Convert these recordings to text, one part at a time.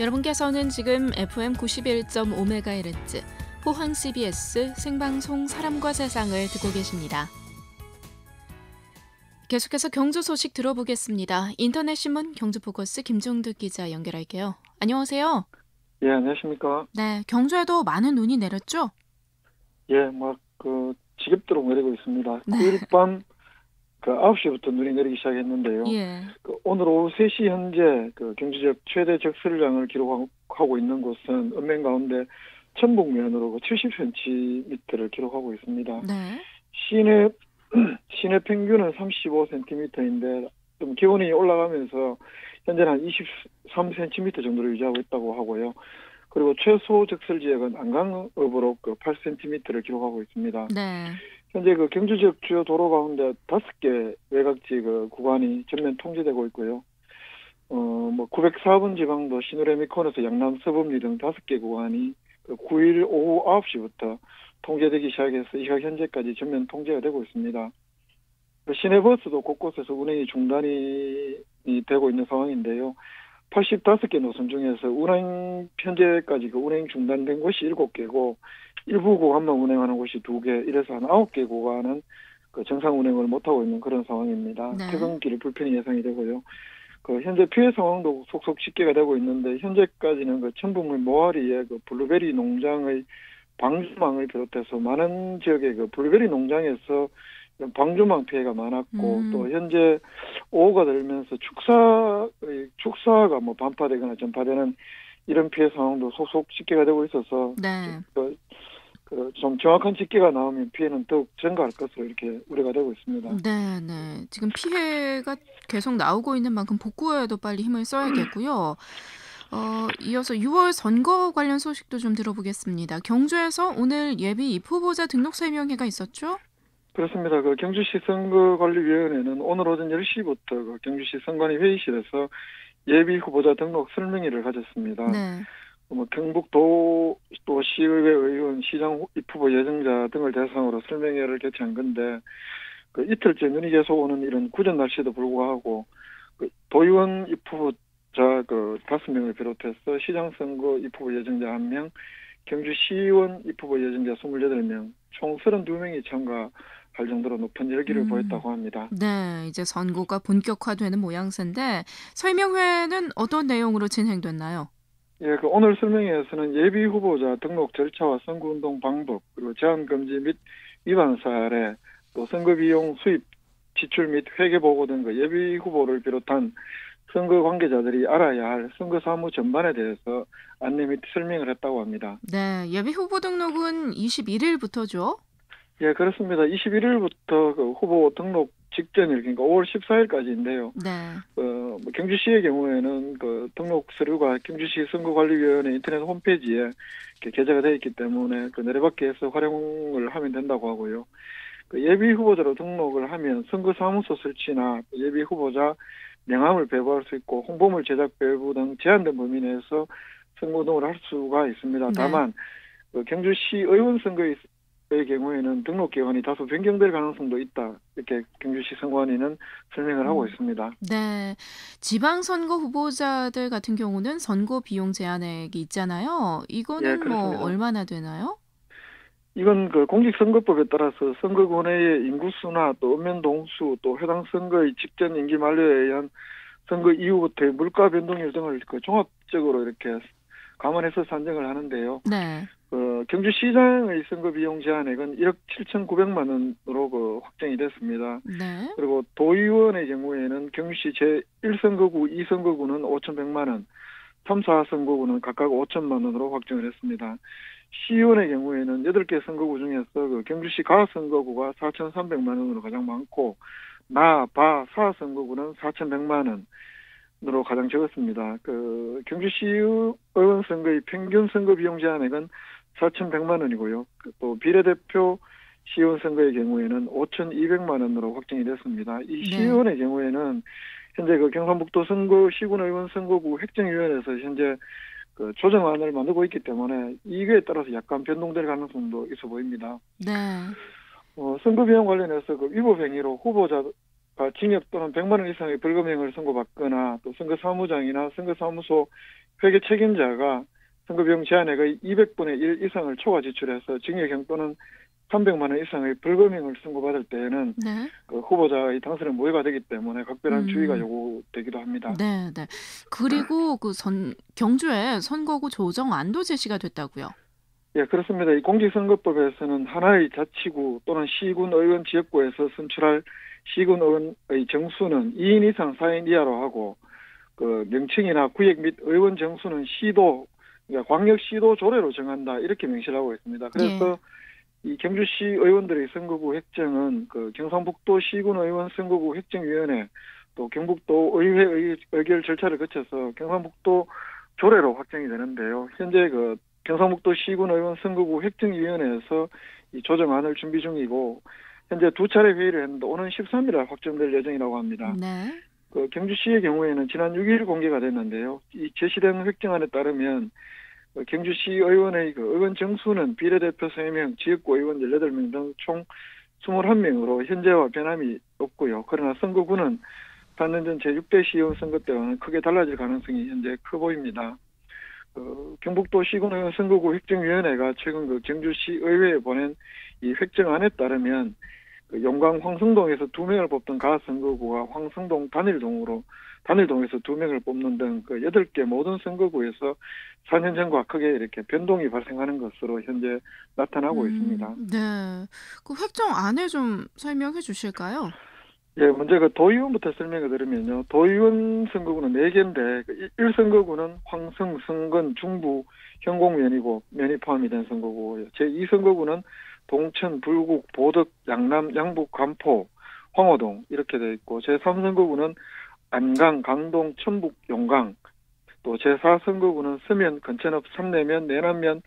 여러분께서는 지금 FM 91.5MHz 포항 CBS 생방송 사람과 세상을 듣고 계십니다. 계속해서 경주 소식 들어보겠습니다. 인터넷 신문 경주포커스 김종득 기자 연결할게요. 안녕하세요. 예, 안녕하십니까. 네, 경주에도 많은 눈이 내렸죠? 예, 지겹도록 내리고 있습니다. 네. 9일 밤 9시부터 눈이 내리기 시작했는데요. 예. 오늘 오후 3시 현재 경주 지역 최대 적설량을 기록하고 있는 곳은 읍면 가운데 천북면으로 70cm를 기록하고 있습니다. 네. 시내 평균은 35cm인데 좀 기온이 올라가면서 현재는 한 23cm 정도를 유지하고 있다고 하고요. 그리고 최소 적설 지역은 안강읍으로 8cm를 기록하고 있습니다. 네. 현재 경주 지역 주요 도로 가운데 5개 외곽지 구간이 전면 통제되고 있고요. 904번 지방도 신우레미콘에서 양남 서범리 등 5개 구간이 9일 오후 9시부터 통제되기 시작해서 이 시각 현재까지 전면 통제가 되고 있습니다. 시내버스도 곳곳에서 운행이 중단이 되고 있는 상황인데요. 85개 노선 중에서 현재까지 운행 중단된 곳이 7개고 일부 구간만 운행하는 곳이 2개, 이래서 한 9개 구간은 정상 운행을 못하고 있는 그런 상황입니다. 네. 퇴근길 불편이 예상이 되고요. 현재 피해 상황도 속속 집계가 되고 있는데 현재까지는 천북물 모아리의 블루베리 농장의 방주망을 비롯해서 많은 지역의 블루베리 농장에서 방주망 피해가 많았고 또 현재 오후가 되면서 축사가 반파되거나 전파되는 이런 피해 상황도 속속 집계가 되고 있어서 네. 좀 정확한 집계가 나오면 피해는 더욱 증가할 것으로 이렇게 우려가 되고 있습니다. 네, 네. 지금 피해가 계속 나오고 있는 만큼 복구에도 빨리 힘을 써야겠고요. 이어서 6월 선거 관련 소식도 좀 들어보겠습니다. 경주에서 오늘 예비 입후보자 등록 설명회가 있었죠? 그렇습니다. 경주시 선거관리위원회는 오늘 오전 10시부터 경주시 선관위 회의실에서 예비 후보자 등록 설명회를 가졌습니다. 네. 경북도 또 시의회 의원, 시장 입후보 예정자 등을 대상으로 설명회를 개최한 건데 이틀째 눈이 계속 오는 이런 구전 날씨에도 불구하고 도의원 입후보자 5명을 비롯해서 시장 선거 입후보 예정자 1명, 경주시의원 입후보 예정자 28명, 총 32명이 참가할 정도로 높은 열기를 보였다고 합니다. 네, 이제 선거가 본격화되는 모양새인데 설명회는 어떤 내용으로 진행됐나요? 예, 오늘 설명회에서는 예비 후보자 등록 절차와 선거운동 방법, 그리고 제한금지 및 위반 사례, 또 선거비용 수입, 지출 및 회계보고 등 예비 후보를 비롯한 선거 관계자들이 알아야 할 선거 사무 전반에 대해서 안내 및 설명을 했다고 합니다. 네, 예비 후보 등록은 21일부터죠? 예, 그렇습니다. 21일부터 후보 등록 직전일, 그러니까 5월 14일까지인데요. 네. 경주시의 경우에는 등록 서류가 경주시 선거관리위원회 인터넷 홈페이지에 게재가 되어 있기 때문에 내려받기에서 활용을 하면 된다고 하고요. 예비 후보자로 등록을 하면 선거사무소 설치나 예비 후보자 명함을 배부할 수 있고 홍보물 제작 배부 등 제한된 범위 내에서 선거운동을 할 수가 있습니다. 네. 다만 경주시 의원 선거의 경우에는 등록 기간이 다소 변경될 가능성도 있다, 이렇게 경주시 선관위는 설명을 하고 있습니다. 네, 지방선거 후보자들 같은 경우는 선거 비용 제한액이 있잖아요. 이거는 예, 그렇습니다. 얼마나 되나요? 이건 공직선거법에 따라서 선거권의 인구수나 또 읍면 동수, 또 해당 선거의 직전 임기 만료에 의한 선거 이후부터의 물가 변동률 등을 종합적으로 이렇게 감안해서 산정을 하는데요. 네. 경주시장의 선거 비용 제한액은 1억 7,900만 원으로 확정이 됐습니다. 네. 그리고 도의원의 경우에는 경주시 제1선거구, 2선거구는 5,100만 원, 3, 4선거구는 각각 5천만 원으로 확정을 했습니다. 시의원의 경우에는 8개 선거구 중에서 경주시 가선거구가 4,300만 원으로 가장 많고 바, 사선거구는 4,100만 원으로 가장 적었습니다. 경주시 의원 선거의 평균 선거 비용 제한액은 4,100만 원이고요. 또 비례대표 시의원 선거의 경우에는 5,200만 원으로 확정이 됐습니다. 이 시의원의 경우에는 현재 경상북도 선거 시군의원 선거구 획정위원회에서 현재 조정안을 만들고 있기 때문에 이거에 따라서 약간 변동될 가능성도 있어 보입니다. 네. 선거 비용 관련해서 위법 행위로 후보자가 징역 또는 100만 원 이상의 벌금형을 선고받거나 또 선거사무장이나 선거사무소 회계 책임자가 선거 비용 제한액의 200분의 1 이상을 초과 지출해서 징역형 또는 300만 원 이상의 벌금형을 선고받을 때에는 네. 그 후보자의 당선에 모해가 되기 때문에 각별한 주의가 음. 요구되기도 합니다. 네, 네. 그리고 그 경주에 선거구 조정안도 제시가 됐다고요? 예, 그렇습니다. 이 공직선거법에서는 하나의 자치구 또는 시군 의원 지역구에서 선출할 시군 의원의 정수는 2인 이상 4인 이하로 하고 그 명칭이나 구역 및 의원 정수는 시도, 그러니까 광역시도 조례로 정한다 이렇게 명시를 하고 있습니다. 예. 그래서 이 경주시 의원들의 선거구 획정은 그 경상북도 시군 의원 선거구 획정위원회 또 경북도 의회 의결 절차를 거쳐서 경상북도 조례로 확정이 되는데요. 현재 그 경상북도 시군 의원 선거구 획정위원회에서 이 조정안을 준비 중이고 현재 두 차례 회의를 했는데 오는 13일에 확정될 예정이라고 합니다. 네. 그 경주시의 경우에는 지난 6일 공개가 됐는데요. 이 제시된 획정안에 따르면 경주시 의원의 그 의원 정수는 비례대표 3명, 지역구 의원 18명 등 총 21명으로 현재와 변함이 없고요. 그러나 선거구는 4년 전 제6대 시의원 선거 때와는 크게 달라질 가능성이 현재 커 보입니다. 경북도 시군의원 선거구 획정위원회가 최근 그 경주시 의회에 보낸 이 획정안에 따르면 그 용강 황성동에서 2명을 뽑던 가선거구가 황성동 단일동에서 2명을 뽑는 등 그 8개 모든 선거구에서 4년 전과 크게 이렇게 변동이 발생하는 것으로 현재 나타나고 있습니다. 네. 그 획정안을 좀 설명해 주실까요? 예, 먼저 그 도의원부터 설명을 드리면요. 도의원 선거구는 4개인데, 1선거구는 황성, 성건, 중부, 현곡면이고, 면이 포함이 된 선거구고요. 제2선거구는 동천, 불국, 보덕, 양남, 양북, 간포, 황호동, 이렇게 되어 있고, 제3선거구는 안강, 강동, 천북, 용강, 또 제4선거구는 서면, 건천읍, 삼내면, 내남면,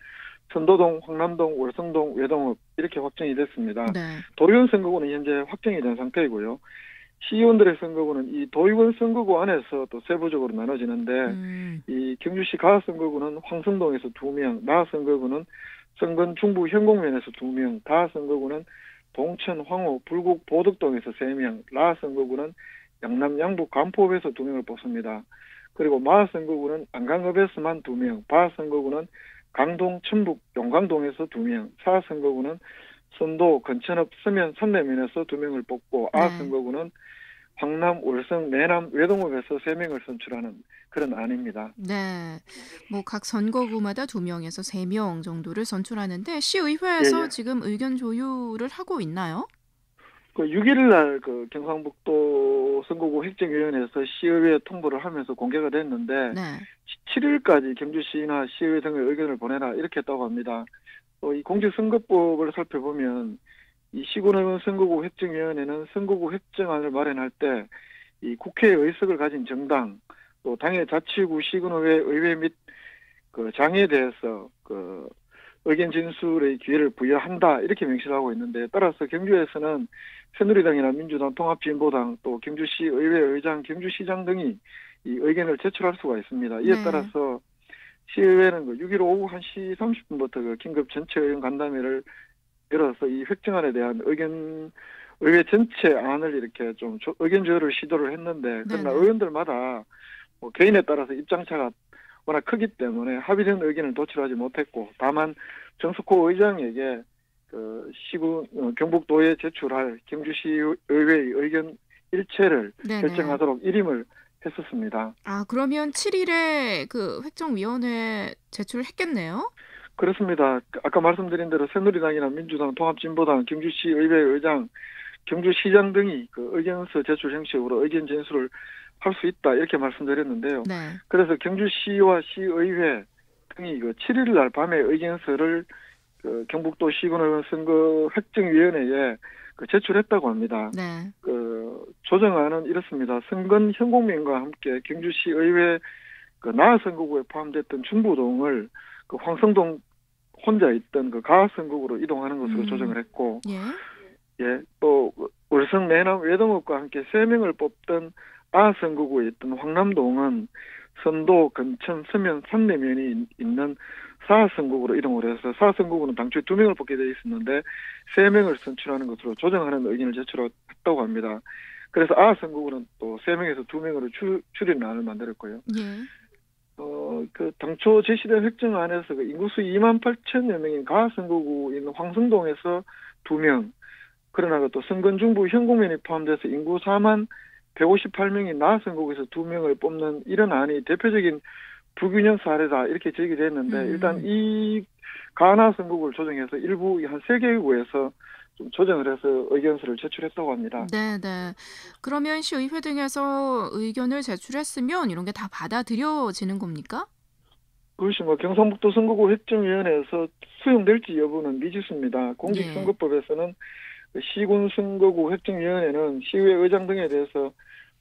선도동, 황남동, 월성동, 외동읍, 이렇게 확정이 됐습니다. 네. 도의원 선거구는 현재 확정이 된 상태이고요. 시의원들의 선거구는 이 도의원 선거구 안에서 또 세부적으로 나눠지는데 음. 이 경주시 가선거구는 황성동에서 2명, 나선거구는 성건 중부 현곡면에서 2명, 다선거구는 동천, 황호, 불국, 보덕동에서 3명, 라선거구는 양남, 양북, 간포읍에서 2명을 뽑습니다. 그리고 마선거구는 안강읍에서만 2명, 바선거구는 강동, 천북, 용강동에서 2명, 사선거구는 선도, 건천읍, 서면, 삼내면에서 2명을 뽑고 네. 아선거구는 황남, 월성, 내남, 외동읍에서 3명을 선출하는 그런 안입니다. 네. 뭐 각 선거구마다 2명에서 3명 정도를 선출하는데 예, 시의회에서 예. 지금 의견 조율을 하고 있나요? 그 6일 날 그 경상북도 선거구 획정위원회에서 시의회에 통보를 하면서 공개가 됐는데 네. 7일까지 경주시나 시의회 등의 의견을 보내라 이렇게 했다고 합니다. 이 공직선거법을 살펴보면 이 시군의원 선거구 획정위원회는 선거구 획정안을 마련할 때 이 국회의 의석을 가진 정당 또 당의 자치구 시군의회 의회 및 그 장에 대해서 그 의견 진술의 기회를 부여한다 이렇게 명시를 하고 있는데 따라서 경주에서는 새누리당이나 민주당, 통합진보당 또 경주시 의회 의장, 경주시장 등이 이 의견을 제출할 수가 있습니다. 이에 네. 따라서 시의회는 그 6일 오후 1시 30분부터 그 긴급 전체 의원 간담회를 열어서 이 획정안에 대한 의회 전체 안을 이렇게 좀 의견 조율을 시도를 했는데 그러나 네네. 의원들마다 뭐 개인에 따라서 입장차가 워낙 크기 때문에 합의된 의견을 도출하지 못했고 다만 정석호 의장에게 그 경북도에 제출할 경주시 의회의 의견 일체를 네네. 결정하도록 일임을 했었습니다. 아, 그러면 7일에 그 획정위원회 제출했겠네요? 그렇습니다. 아까 말씀드린 대로 새누리당이나 민주당, 통합진보당, 경주시 의회 의장, 경주시장 등이 그 의견서 제출 형식으로 의견 진술을 할 수 있다 이렇게 말씀드렸는데요. 네. 그래서 경주시와 시의회 등이 그 7일 날 밤에 의견서를 그 경북도 시군의원 선거 획정위원회에 그 제출했다고 합니다. 네. 그 조정안은 이렇습니다. 선건 현공면과 함께 경주시 의회 그 나선거구에 포함됐던 중부동을 그 황성동 혼자 있던 그 가선거구로 이동하는 것으로 음. 조정을 했고, 예. 예, 또 월성 내남 외동읍과 함께 3명을 뽑던 아선거구에 있던 황남동은 선도, 건천, 서면, 산내면이 있는 사선거구로 이동을 해서 사선거구는 당초에 2명을 뽑게 돼 있었는데 3명을 선출하는 것으로 조정하는 의견을 제출했다고 합니다. 그래서 아선거구는 또 3명에서 2명으로 추린안을 만들었고요. 예. 그 당초 제시된 획정안에서 그 인구수 2만 8천여 명인 가선거구인 황성동에서 2명, 그러나 또 선건 중부 현공면이 포함돼서 인구 4만 158명인 나선거구에서 2명을 뽑는 이런 안이 대표적인 불균형 사례다 이렇게 제기됐는데, 일단 음. 이 가나 선거구를 조정해서 일부 한 3개 구에서 좀 조정을 해서 의견서를 제출했다고 합니다. 네네. 그러면 시의회 등에서 의견을 제출했으면 이런 게 다 받아들여지는 겁니까? 그것이 뭐 경상북도 선거구 획정위원회에서 수용될지 여부는 미지수입니다. 예. 공직선거법에서는 그 시군 선거구 획정위원회는 시의회 의장 등에 대해서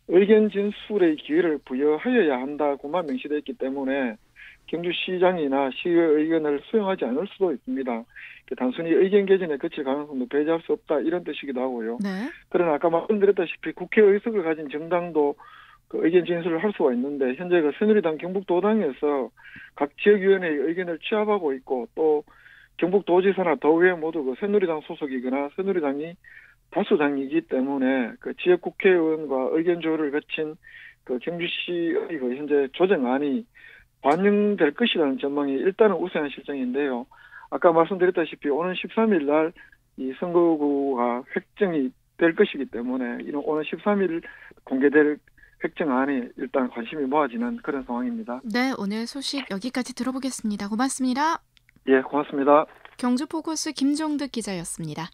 의견 진술의 기회를 부여하여야 한다고만 명시되어 있기 때문에 경주시장이나 시의회 의견을 수용하지 않을 수도 있습니다. 단순히 의견 개진에 그칠 가능성도 배제할 수 없다 이런 뜻이기도 하고요. 네. 그러나 아까 말씀드렸다시피 국회 의석을 가진 정당도 그 의견 진술을 할 수가 있는데, 현재 그 새누리당 경북도당에서 각 지역위원회의 의견을 취합하고 있고, 또 경북도지사나 도의회 모두 그 새누리당 소속이거나 새누리당이 다수당이기 때문에 그 지역 국회의원과 의견 조율을 거친 그 경주시의 그 현재 조정안이 반영될 것이라는 전망이 일단은 우세한 실정인데요. 아까 말씀드렸다시피 오는 13일 날 이 선거구가 획정이 될 것이기 때문에 오는 13일 공개될 획정안이 일단 관심이 모아지는 그런 상황입니다. 네, 오늘 소식 여기까지 들어보겠습니다. 고맙습니다. 예, 고맙습니다. 경주포커스 김종득 기자였습니다.